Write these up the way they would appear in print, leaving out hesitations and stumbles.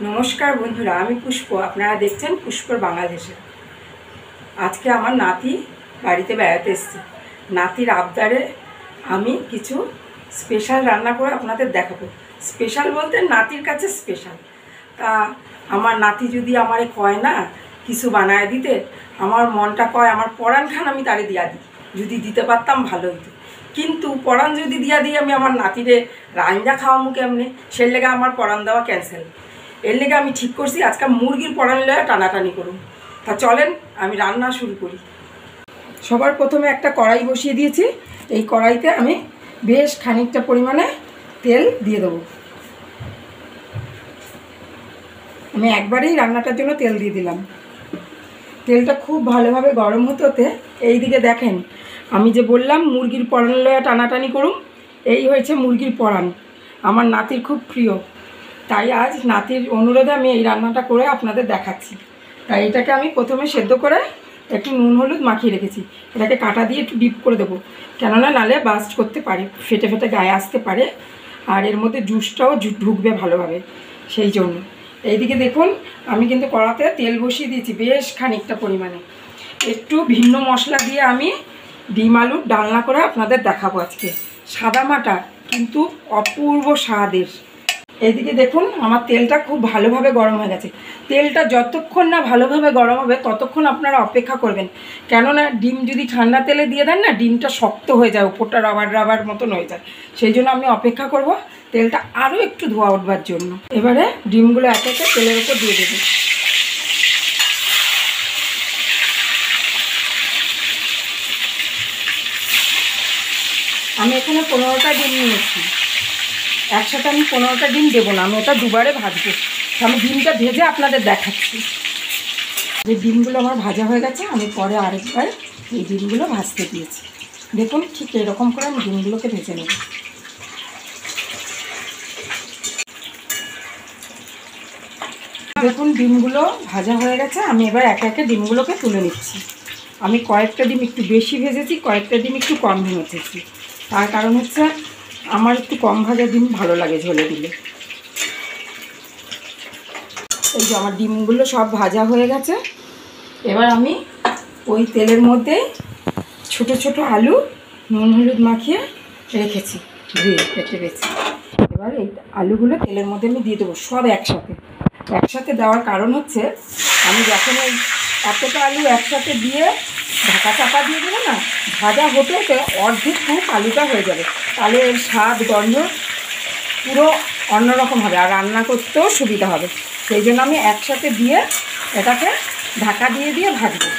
নমস্কার বন্ধুরা, আমি পুষ্প। আপনারা দেখছেন পুষ্পর বাংলাদেশে। আজকে আমার নাতি বাড়িতে বেড়াতে এসেছে। নাতির আবদারে আমি কিছু স্পেশাল রান্না করে আপনাদের দেখাবো। স্পেশাল বলতে নাতির কাছে স্পেশাল। তা আমার নাতি যদি আমারে কয় না কিছু বানায় দিতে, আমার মনটা কয় আমার পরাণ খান আমি তারে দিয়া দিই। যদি দিতে পারতাম ভালো হতো, কিন্তু পরাণ যদি দিয়া দিই আমি আমার নাতিরে রান্না খাওয়ামু কেমনে? সে লেগে আমার পরাণ দেওয়া ক্যান্সেল। এর লেগে আমি ঠিক করছি আজকে মুরগির পরাণ লয়ে টানাটানি করুন। তা চলেন আমি রান্না শুরু করি। সবার প্রথমে একটা কড়াই বসিয়ে দিয়েছি। এই কড়াইতে আমি বেশ খানিকটা পরিমাণে তেল দিয়ে দেবো। আমি একবারেই রান্নাটার জন্য তেল দিয়ে দিলাম। তেলটা খুব ভালোভাবে গরম হতে হতে এই দিকে দেখেন, আমি যে বললাম মুরগির পরাণ লয়ে টানাটানি করুন, এই হয়েছে মুরগির পরাণ। আমার নাতির খুব প্রিয়, তাই আজ নাতির অনুরোধে আমি এই রান্নাটা করে আপনাদের দেখাচ্ছি। তাই এটাকে আমি প্রথমে সেদ্ধ করে একটু নুন হলুদ মাখিয়ে রেখেছি। এটাকে কাঁটা দিয়ে একটু ডিপ করে দেবো, কেননা নালে বাস্ট করতে পারে, ফেটে ফেটে গায়ে আসতে পারে, আর এর মধ্যে জুসটাও ঢুকবে ভালোভাবে, সেই জন্য। এইদিকে দেখুন, আমি কিন্তু কড়াতে তেল বসিয়ে দিয়েছি বেশ খানিকটা পরিমাণে। একটু ভিন্ন মশলা দিয়ে আমি ডিম আলুর ডালনা করে আপনাদের দেখাবো আজকে। সাদামাটা কিন্তু অপূর্ব স্বাদের। এইদিকে দেখুন, আমার তেলটা খুব ভালোভাবে গরম হয়ে গেছে। তেলটা যতক্ষণ না ভালোভাবে গরম হবে ততক্ষণ আপনারা অপেক্ষা করবেন, কেননা ডিম যদি ঠান্ডা তেলে দিয়ে দেন না, ডিমটা শক্ত হয়ে যায়, উপরটা রাবার রাবার মতন হয়ে যায়। সেই জন্য আমি অপেক্ষা করব তেলটা আরও একটু ধোয়া উঠবার জন্য। এবারে ডিমগুলো একে একে তেলের উপর দিয়ে দেবো। আমি এখানে 15টা ডিম নিয়েছি। একসাথে আমি 15টা ডিম দেবো না, আমি ওটা দুবারে ভাজবো। আমি ডিমটা ভেজে আপনাদের দেখাচ্ছি। যে ডিমগুলো আমার ভাজা হয়ে গেছে, আমি পরে আরেকবার এই ডিমগুলো ভাজতে দিয়েছি। দেখুন, ঠিক এরকম করে আমি ডিমগুলোকে ভেজে নেব। দেখুন, ডিমগুলো ভাজা হয়ে গেছে। আমি এবার একে একে ডিমগুলোকে তুলে নিচ্ছি। আমি কয়েকটা ডিম একটু বেশি ভেজেছি, কয়েকটা ডিম একটু কম ভেজেছি। তার কারণ হচ্ছে আমার একটু কম ভাজা ডিম ভালো লাগে ঝোলে দিলে। এই যে আমার ডিমগুলো সব ভাজা হয়ে গেছে। এবার আমি ওই তেলের মধ্যে ছোট ছোট আলু নুন হলুদ মাখিয়ে রেখেছি, ধুয়ে কেটে রেখেছি। এবার এই আলুগুলো তেলের মধ্যে আমি দিয়ে দেবো সব একসাথে। একসাথে দেওয়ার কারণ হচ্ছে, আমি যখন ওই এতটা আলু একসাথে দিয়ে ঢাকা চাপা দিয়ে দেবো না, ভাজা হতে হতে অর্ধেক খুব আলুটা হয়ে যাবে, তাহলে এর স্বাদ গন্ধ পুরো অন্যরকম হবে, আর রান্না করতেও সুবিধা হবে। সেই জন্য আমি একসাথে দিয়ে এটাকে ঢাকা দিয়ে দিয়ে ভাজবো।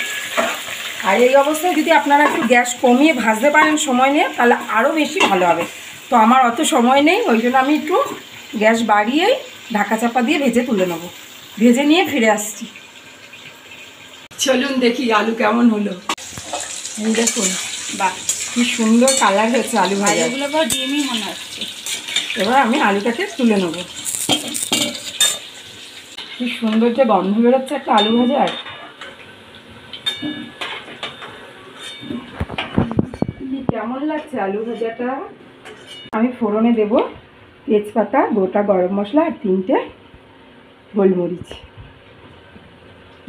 আর এই অবস্থায় যদি আপনারা একটু গ্যাস কমিয়ে ভাজতে পারেন সময় নিয়ে, তাহলে আরও বেশি ভালো হবে। তো আমার অত সময় নেই, ওই জন্য আমি একটু গ্যাস বাড়িয়েই ঢাকা চাপা দিয়ে ভেজে তুলে নেব। ভেজে নিয়ে ফিরে আসছি। চলুন দেখি আলু কেমন হলো। এই দেখুন, বাহ, কি সুন্দর কালার হয়েছে আলু ভাজা। এগুলো ডিমই মনে হচ্ছে। এবার আমি আলুটাকে তুলে নেব। কি সুন্দর যে গন্ধ বেরোচ্ছে একটা আলু ভাজার। কেমন লাগছে আলু ভাজাটা? আমি ফোড়নে দেব তেজপাতা, গোটা গরম মশলা আর 3টে গোলমরিচ।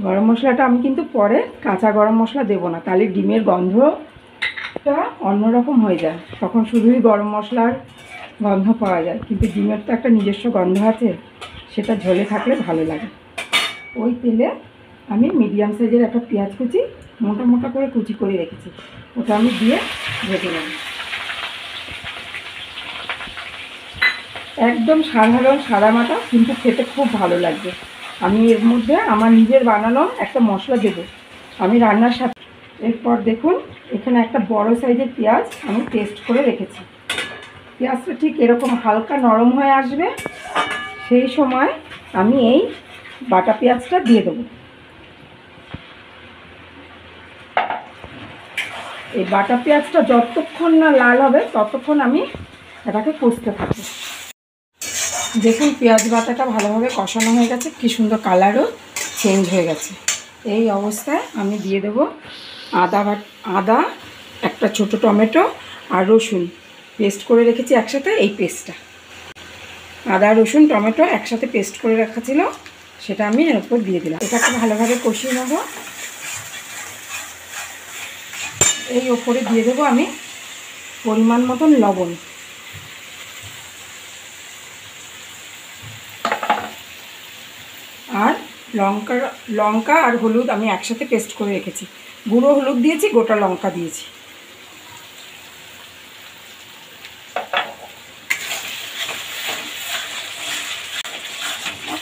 গরম মশলাটা আমি কিন্তু পরে কাঁচা গরম মশলা দেবো না, তাহলে ডিমের গন্ধটা অন্যরকম হয়ে যায়। তখন শুধুই গরম মশলার গন্ধ পাওয়া যায়, কিন্তু ডিমের তো একটা নিজস্ব গন্ধ আছে, সেটা ঝোলে থাকলে ভালো লাগে। ওই তেলে আমি মিডিয়াম সাইজের একটা পেঁয়াজ কুচি মোটা মোটা করে কুচি করে রেখেছি, ওটা আমি দিয়ে ভেজে নেব। একদম সাধারণ সাদামাটা, কিন্তু খেতে খুব ভালো লাগবে। আমি এর মধ্যে আমার নিজের বানানো একটা মশলা দেব আমি রান্নার সাথে। এরপর দেখুন, এখানে একটা বড় সাইজের পেঁয়াজ আমি পেস্ট করে রেখেছি। পেঁয়াজটা ঠিক এরকম হালকা নরম হয়ে আসবে, সেই সময় আমি এই বাটা পেঁয়াজটা দিয়ে দেবো। এই বাটা পেঁয়াজটা যতক্ষণ না লাল হবে ততক্ষণ আমি এটাকে কষতে থাকবো। দেখুন, পেঁয়াজ বাটাটা ভালোভাবে কষানো হয়ে গেছে, কি সুন্দর কালারও চেঞ্জ হয়ে গেছে। এই অবস্থায় আমি দিয়ে দেব আদা, একটা ছোট টমেটো আর রসুন পেস্ট করে রেখেছি একসাথে, এই পেস্টটা। আদা রসুন টমেটো একসাথে পেস্ট করে রাখা ছিল, সেটা আমি এর উপর দিয়ে দিলাম। এটাকে ভালোভাবে কষিয়ে নেব। এই ওপরে দিয়ে দেবো আমি পরিমাণ মতন লবণ, আর লঙ্কা আর হলুদ আমি একসাথে পেস্ট করে রেখেছি। গুঁড়ো হলুদ দিয়েছি, গোটা লঙ্কা দিয়েছি।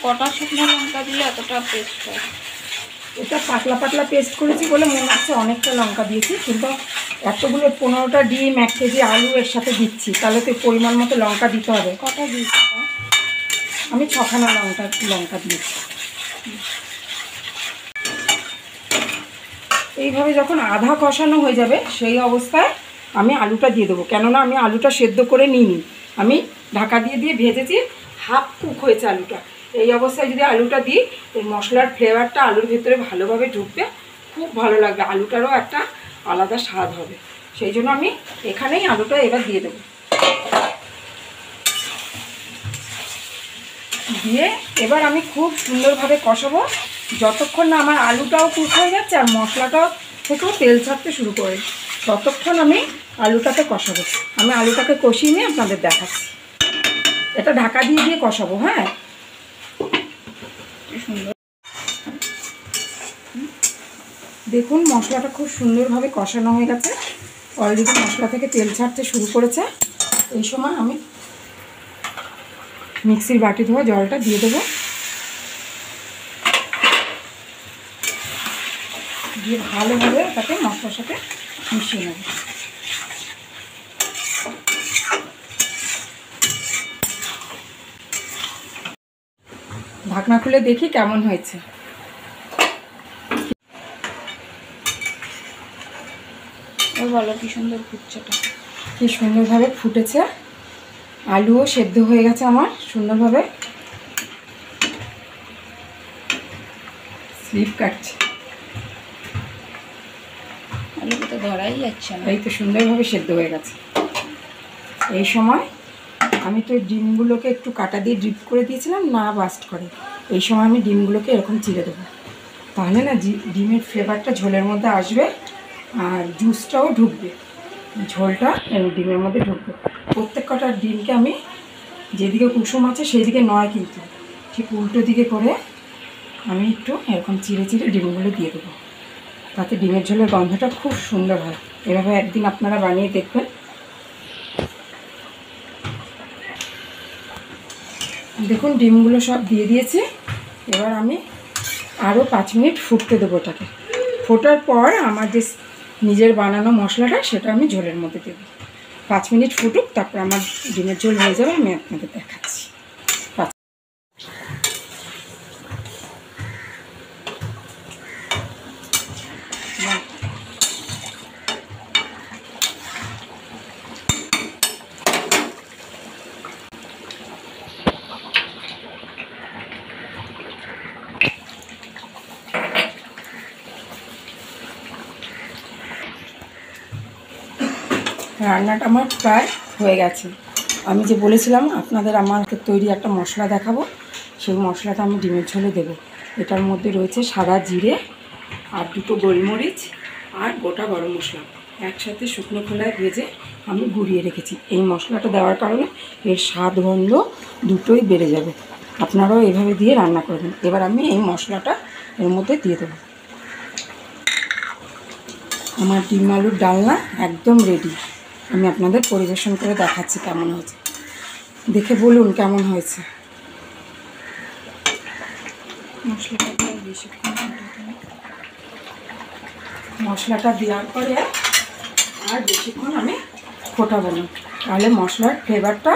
কটা শুকনো লঙ্কা দিলে এতটা পেস্ট হয়? এটা পাতলা পাতলা পেস্ট করেছি বলে মনে হচ্ছে অনেকটা লঙ্কা দিয়েছি, কিন্তু এতগুলো 15টা ডিম 1 কেজি আলু এর সাথে দিচ্ছি, তাহলে তো পরিমাণ মতো লঙ্কা দিতে হবে। কটা দিয়েছি? আমি 6খানা লঙ্কা দিয়েছি। এইভাবে যখন আধা কষানো হয়ে যাবে সেই অবস্থায় আমি আলুটা দিয়ে দেবো, কেননা আমি আলুটা সেদ্ধ করে নিইনি, আমি ঢাকা দিয়ে ভেজেছি, হাফ কুক হয়েছে আলুটা। এই অবস্থায় যদি আলুটা দিই, এই মশলার ফ্লেভারটা আলুর ভেতরে ভালোভাবে ঢুকবে, খুব ভালো লাগবে, আলুটারও একটা আলাদা স্বাদ হবে। সেই জন্য আমি এখানেই আলুটা এবার দিয়ে দেবো। দিয়ে এবার আমি খুব সুন্দরভাবে কষাবো, যতক্ষণ না আমার আলুটাও কুক হয়ে যাচ্ছে আর মশলাটাও থেকেও তেল ছাড়তে শুরু করে, ততক্ষণ আমি আলুটাকে কষাবো। আমি আলুটাকে কষিয়ে নিয়ে আপনাদের দেখাচ্ছি। এটা ঢাকা দিয়ে কষাবো। হ্যাঁ, সুন্দর দেখুন মশলাটা খুব সুন্দরভাবে কষানো হয়ে গেছে, অলরেডি মশলা থেকে তেল ছাড়তে শুরু করেছে। এই সময় আমি মিক্সির বাটি ধোয়া জলটা দিয়ে দেবো, দিয়ে ভালোভাবে তাকে মশলার সাথে মিশিয়ে নেব। ঢাকনা খুলে দেখি কেমন হয়েছে। বলো কি সুন্দর ফুটছেটা, কি সুন্দরভাবে ফুটেছে, আলুও সেদ্ধ হয়ে গেছে আমার সুন্দরভাবে। স্লিপ কাটছে, আলুটা তো ধরাই যাচ্ছে না। এই তো সুন্দরভাবে সেদ্ধ হয়ে গেছে। এই সময় আমি তো ডিমগুলোকে একটু কাটা দিয়ে ডিপ করে দিয়েছিলাম, না বাস্ট করে। এই সময় আমি ডিমগুলোকে এরকম চিড়ে দেবো, তাহলে না ডিমের ফ্লেভারটা ঝোলের মধ্যে আসবে আর জুসটাও ঢুকবে, ঝোলটা ডিমের মধ্যে ঢুকবে। প্রত্যেক কটা ডিমকে আমি যেদিকে কুসুম আছে সেই দিকে নয়, কিন্তু ঠিক উল্টো দিকে করে আমি একটু এরকম চিড়ে চিড়ে ডিমগুলো দিয়ে দেবো, তাতে ডিমের ঝোলের গন্ধটা খুব সুন্দর হয়। এভাবে একদিন আপনারা বানিয়ে দেখবেন। দেখুন ডিমগুলো সব দিয়ে দিয়েছি, এবার আমি আরও 5 মিনিট ফুটতে দেবো এটাকে। ফোটার পর আমার যে নিজের বানানো মশলাটা সেটা আমি ঝোলের মধ্যে দেবো। 5 মিনিট ফুটুক, তারপর আমার ডিমের ঝোল হয়ে যাবে, আমি আপনাদের দেখাচ্ছি। রান্নাটা আমার প্রায় হয়ে গেছে। আমি যে বলেছিলাম আপনাদের আমার তৈরি একটা মশলা দেখাবো, সেই মশলাটা আমি ডিমের ঝোলে দেবো। এটার মধ্যে রয়েছে সাদা জিরে আর 2টো গোলমরিচ আর গোটা গরম মশলা একসাথে শুকনো খোলায় ভেজে আমি গুঁড়িয়ে রেখেছি। এই মশলাটা দেওয়ার কারণে এর স্বাদ গন্ধ দুটোই বেড়ে যাবে। আপনারাও এভাবে দিয়ে রান্না করবেন। এবার আমি এই মশলাটা এর মধ্যে দিয়ে দেবো। আমার ডিম আলুর ডালনা একদম রেডি। আমি আপনাদের পরিবেশন করে দেখাচ্ছি কেমন হয়েছে, দেখে বলুন কেমন হয়েছে। মশলাটা দেওয়ার পরে আর বেশিক্ষণ আমি ফোটাবো না, তাহলে মশলার ফ্লেভারটা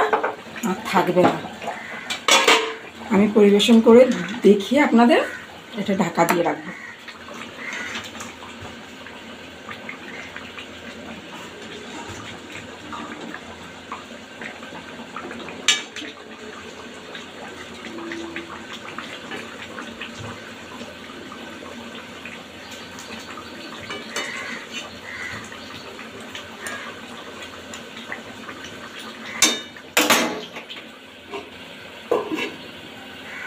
আর থাকবে না। আমি পরিবেশন করে দেখিয়ে আপনাদের এটা ঢাকা দিয়ে রাখবো।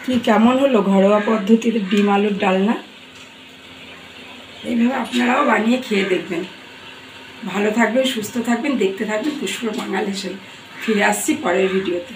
কি কেমন হলো ঘরোয়া পদ্ধতিতে ডিম আলুর ডালনা। এইভাবে আপনারাও বানিয়ে খেয়ে দেখবেন। ভালো থাকবেন, সুস্থ থাকবেন, দেখতে থাকবেন পুষ্প বাঙাল হেসেল। ফিরে আসছি পরের ভিডিওতে।